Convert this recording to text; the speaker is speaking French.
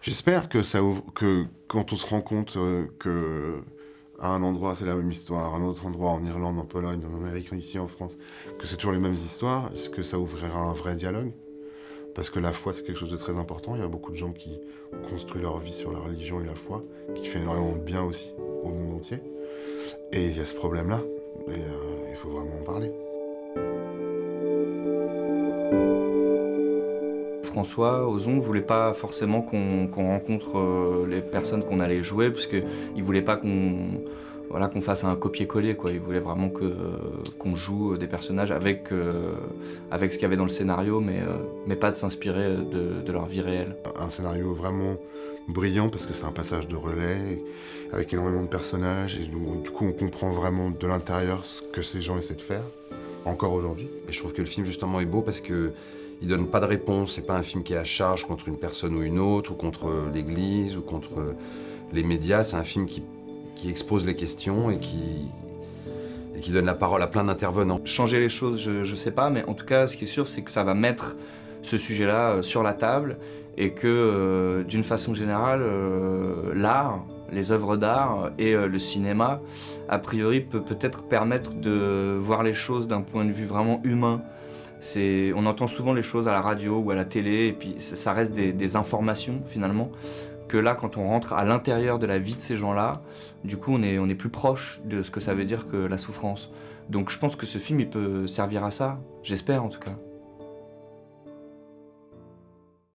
J'espère que ça ouvre, que quand on se rend compte que à un endroit c'est la même histoire, à un autre endroit en Irlande, en Pologne, en Amérique, ici en France, que c'est toujours les mêmes histoires, est-ce que ça ouvrira un vrai dialogue? Parce que la foi c'est quelque chose de très important, il y a beaucoup de gens qui ont construit leur vie sur la religion et la foi, qui fait énormément de bien aussi au monde entier. Et il y a ce problème-là, et il faut vraiment en parler. François Ozon voulait pas forcément qu'on rencontre les personnes qu'on allait jouer, parce qu'il voulait pas qu'on fasse un copier-coller, quoi. Il voulait vraiment qu'on joue des personnages avec ce qu'il y avait dans le scénario, mais pas de s'inspirer de leur vie réelle. Un scénario vraiment brillant parce que c'est un passage de relais avec énormément de personnages et du coup on comprend vraiment de l'intérieur ce que ces gens essaient de faire, encore aujourd'hui. Et je trouve que le film justement est beau parce que il donne pas de réponse, c'est pas un film qui est à charge contre une personne ou une autre, ou contre l'église, ou contre les médias, c'est un film qui expose les questions et qui donne la parole à plein d'intervenants. Changer les choses, je sais pas, mais en tout cas, ce qui est sûr, c'est que ça va mettre ce sujet-là sur la table et que, d'une façon générale, l'art, les œuvres d'art et le cinéma, a priori, peut-être permettre de voir les choses d'un point de vue vraiment humain. On entend souvent les choses à la radio ou à la télé, et puis ça reste des informations, finalement, que là, quand on rentre à l'intérieur de la vie de ces gens-là, du coup, on est plus proche de ce que ça veut dire que la souffrance. Donc je pense que ce film, il peut servir à ça, j'espère en tout cas.